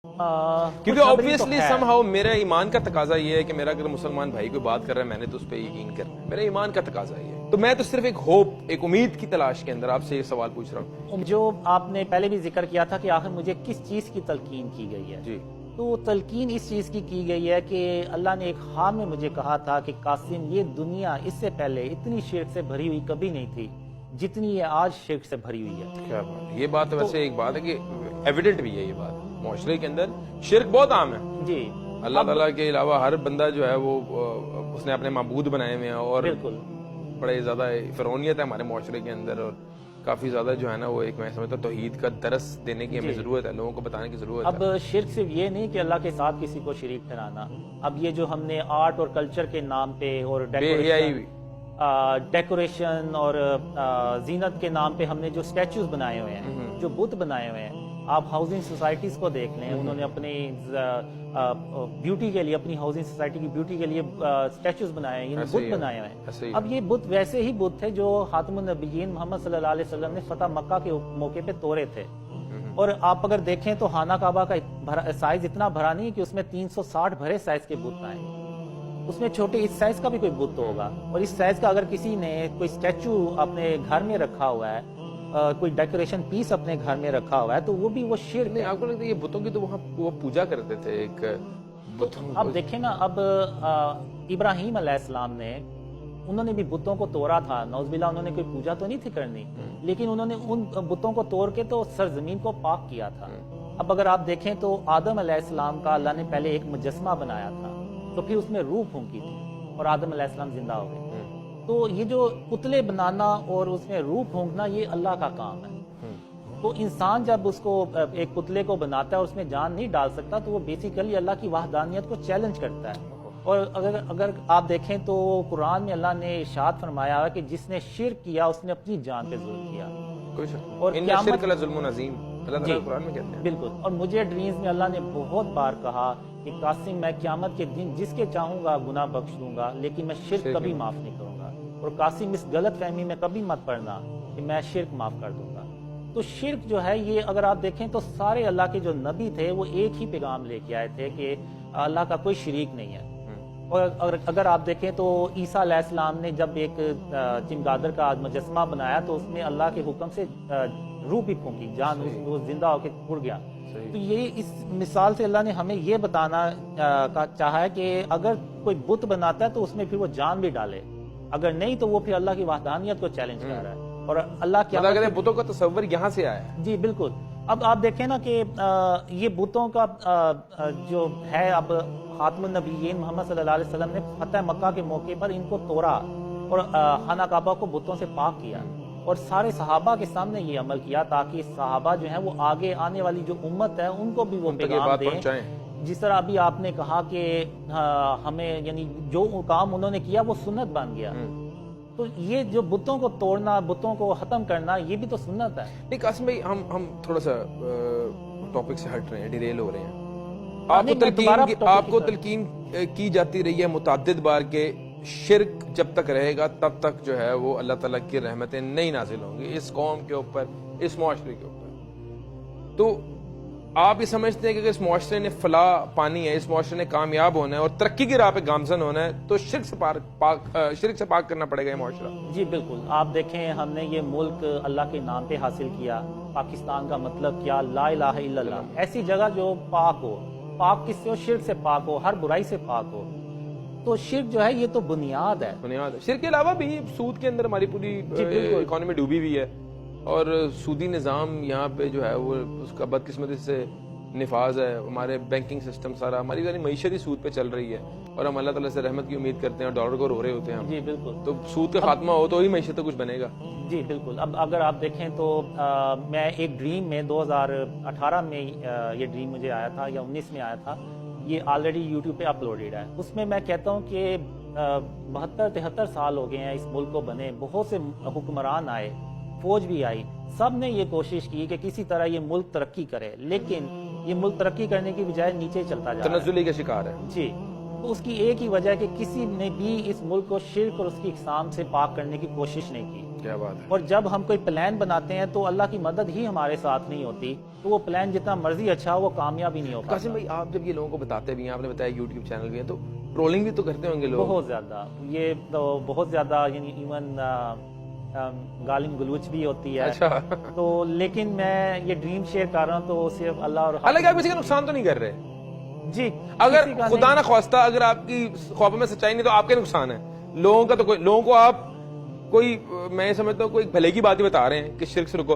کیونکہ obviously somehow میرا ایمان کا تقاضا یہ ہے کہ میرا اگر مسلمان بھائی کوئی بات کر رہا ہے میں نے تو اس پہ یقین کرنا ہے، میرا ایمان کا تقاضا یہ ہے، تو میں تو صرف ایک ہوپ، ایک امید کی تلاش کے اندر آپ سے یہ سوال پوچھ رہا ہوں۔ جو آپ نے پہلے بھی ذکر کیا تھا کہ آخر مجھے کس چیز کی تلقین کی گئی ہے، جی تو تلقین اس چیز کی گئی ہے کہ اللہ نے ایک خواب میں مجھے کہا تھا کہ قاسم یہ دنیا اس سے پہلے اتنی شرک سے بھری ہوئی کبھی نہیں تھی جتنی یہ آج شرک سے بھری ہوئی ہے۔ کیا بات ہے، یہ بات ویسے ایک بات ہے کہ ایویڈنٹ بھی ہے یہ بات، معاشرے کے اندر شرک بہت عام ہے۔ جی اللہ تعالیٰ کے علاوہ ہر بندہ جو ہے وہ اس نے اپنے معبود بنائے ہوئے ہیں، اور بالکل بڑے زیادہ فرعونیت ہے ہمارے معاشرے کے اندر، اور کافی زیادہ جو ہے نا وہ ایک میں سمجھتا ہوں توحید کا درس دینے کی ہمیں ضرورت ہے، لوگوں کو بتانے کی ضرورت ہے۔ اب شرک صرف یہ نہیں کہ اللہ کے ساتھ کسی کو شریک ٹھہرانا، اب یہ جو ہم نے آرٹ اور کلچر کے نام پہ اور ڈیکوریشن اور زینت کے نام پہ ہم نے جو اسٹیچوز بنائے ہوئے ہیں، جو بت بنائے ہوئے ہیں، آپ ہاؤسنگ سوسائٹیز کو دیکھ لیں، انہوں نے اپنی بیوٹی کے لیے، اپنی ہاؤسنگ سوسائٹی کی بیوٹی کے لیے اسٹیچوز بنائے ہیں، بت بنائے ہوئے ہیں۔ اب یہ بت ویسے ہی بت تھے جو خاتم النبیین محمد صلی اللہ علیہ وسلم نے فتح مکہ کے موقع پہ توڑے تھے، اور آپ اگر دیکھیں تو خانہ کعبہ کا سائز اتنا بھرا نہیں کہ اس میں 360 بھرے سائز کے بت آئے، اس میں چھوٹے اس سائز کا بھی کوئی بت ہوگا، اور اس سائز کا اگر کسی نے کوئی اسٹیچو اپنے گھر میں رکھا ہوا ہے، کوئی ڈیکوریشن پیس اپنے گھر میں رکھا ہوا ہے، تو وہ بھی وہ شرک ہے۔ آپ کو لگتا ہے یہ بتوں کی تو وہاں وہ پوجا کرتے تھے ایک بتوں؟ اب دیکھیں نا، اب ابراہیم علیہ السلام نے، انہوں نے بھی بتوں کو توڑا تھا، نعوذ باللہ انہوں نے کوئی پوجا تو نہیں تھی کرنی، لیکن انہوں نے ان بتوں کو توڑ کے تو سرزمین کو پاک کیا تھا۔ اب اگر آپ دیکھیں تو آدم علیہ السلام کا اللہ نے پہلے ایک مجسمہ بنایا تھا، تو پھر اس میں روح پھونکی تھی اور آدم علیہ السلام زندہ ہو گئے۔ تو یہ جو پتلے بنانا اور اس میں روح پھونکنا یہ اللہ کا کام ہے، تو انسان جب اس کو ایک پتلے کو بناتا ہے اور اس میں جان نہیں ڈال سکتا تو وہ بیسیکلی اللہ کی وحدانیت کو چیلنج کرتا ہے۔ اور اگر آپ دیکھیں تو قرآن میں اللہ نے ارشاد فرمایا ہے کہ جس نے شرک کیا اس نے اپنی جان پہ ظلم کیا، اور ان شرک لظلم عظیم، اللہ تعالیٰ قرآن میں کہتے ہیں۔ بالکل، اور مجھے ڈریمز میں اللہ نے بہت بار کہا کہ قاسم میں قیامت کے دن جس کے چاہوں گا گناہ بخش دوں گا، لیکن میں شرک کبھی معاف نہیں کروں گا، اور قاسم اس غلط فہمی میں کبھی مت پڑنا کہ میں شرک معاف کر دوں گا۔ تو شرک جو ہے یہ اگر آپ دیکھیں تو سارے اللہ کے جو نبی تھے وہ ایک ہی پیغام لے کے آئے تھے کہ اللہ کا کوئی شریک نہیں ہے۔ اور اگر آپ دیکھیں تو عیسیٰ علیہ السلام نے جب ایک چمگادر کا مجسمہ بنایا تو اس میں اللہ کے حکم سے روح بھی پھونکی، جان وہ زندہ ہو کے اڑ گیا۔ تو یہ اس مثال سے اللہ نے ہمیں یہ بتانا چاہا ہے کہ اگر کوئی بت بناتا ہے تو اس میں پھر وہ جان بھی ڈالے، اگر نہیں تو وہ پھر اللہ کی وحدانیت کو چیلنج کر رہا ہے۔ اور اللہ کیا بتوں کا تصور یہاں سے آیا ہے؟ جی بالکل۔ اب آپ دیکھیں نا کہ یہ بتوں کا جو ہے، اب خاتم النبیین محمد صلی اللہ علیہ وسلم نے فتح مکہ کے موقع پر ان کو توڑا اور خانہ کعبہ کو بتوں سے پاک کیا، اور سارے صحابہ کے سامنے یہ عمل کیا تاکہ صحابہ جو ہیں وہ آگے آنے والی جو امت ہے ان کو بھی وہ پیغام دیں۔ جس طرح ابھی آپ نے کہا کہ ہمیں یعنی جو کام انہوں نے کیا وہ سنت بن گیا، تو یہ جو بتوں کو توڑنا، بتوں کو ختم کرنا، یہ بھی تو سنت ہے۔ نہیں قاسم بھائی، ہم تھوڑا سا ٹاپک سے ہٹ رہے ہیں، ڈیریل ہو رہے ہیں۔ آپ کو تلقین کی جاتی رہی ہے متعدد بار کہ شرک جب تک رہے گا تب تک جو ہے وہ اللہ تعالیٰ کی رحمتیں نہیں نازل ہوں گی اس قوم کے اوپر، اس معاشرے کے اوپر۔ تو آپ یہ سمجھتے ہیں کہ اگر اس معاشرے نے فلاح پانی ہے، اس معاشرے نے کامیاب ہونا ہے اور ترقی کی راہ پہ گامزن ہونا ہے تو شرک سے پاک کرنا پڑے گا یہ معاشرہ؟ جی بالکل۔ آپ دیکھیں ہم نے یہ ملک اللہ کے نام پہ حاصل کیا، پاکستان کا مطلب کیا؟ لا الہ الا اللہ، ایسی جگہ جو پاک ہو، پاک کس سے ہو؟ شرک سے پاک ہو، ہر برائی سے پاک ہو۔ تو شرک جو ہے یہ تو بنیاد ہے۔ شرک کے علاوہ بھی سود کے اندر ہماری پوری اکانومی ڈوبی ہوئی ہے، اور سودی نظام یہاں پہ جو ہے وہ اس کا بدقسمتی سے نفاذ ہے، ہمارے بینکنگ سسٹم سارا، ہماری ساری معیشت ہی سود پہ چل رہی ہے، اور ہم اللہ تعالیٰ سے رحمت کی امید کرتے ہیں اور ڈالر کو رو رہے ہوتے ہیں۔ جی بالکل۔ تو سود کا خاتمہ ہو تو ہی معیشت تو کچھ بنے گا۔ جی بالکل۔ اب اگر آپ دیکھیں تو میں ایک ڈریم میں 2018 میں یہ ڈریم مجھے آیا تھا یا 19 میں آیا تھا، یہ آلریڈی یوٹیوب پہ اپلوڈیڈ ہے۔ اس میں میں کہتا ہوں کہ 72-73 سال ہو گئے ہیں اس ملک کو بنے، بہت سے حکمران آئے، فوج بھی آئی، سب نے یہ کوشش کی کہ کسی طرح یہ ملک ترقی کرے، لیکن یہ ملک ترقی کرنے کی بجائے نیچے چلتا جا رہا ہے، تنزلی کا شکار ہے۔ جی، تو اس کی ایک ہی وجہ ہے کہ کسی نے بھی اس ملک کو شرک اور اس کی اقسام سے پاک کرنے کی کوشش نہیں کی۔ کیا بات ہے. اور جب ہم کوئی پلان بناتے ہیں تو اللہ کی مدد ہی ہمارے ساتھ نہیں ہوتی، تو وہ پلان جتنا مرضی اچھا ہو وہ کامیاب ہی نہیں ہو پاتا. قاسم بھائی آپ جب یہ لوگوں کو بتاتے بھی ہیں، آپ نے بتایا یوٹیوب چینل بھی ہے، تو ٹرولنگ بھی تو کرتے ہوں گے لوگ؟ بہت زیادہ، یہ تو بہت زیادہ، یعنی ایون گالم گلوچ بھی ہوتی ہے. اچھا. تو لیکن میں یہ ڈریم شیئر کر رہا ہوں تو صرف اللہ اور حالانکہ آپ کسی کا نقصان تو نہیں کر رہے. جی اگر کسی کا خدا نہیں. نہ خواستہ اگر آپ کی خوابوں میں سچائی نہیں تو آپ کا نقصان ہے. لوگوں کا تو کوئی، لوگوں کو آپ کوئی، میں سمجھتا ہوں کوئی بھلے کی بات ہی بتا رہے ہیں کہ شرک سے رکو.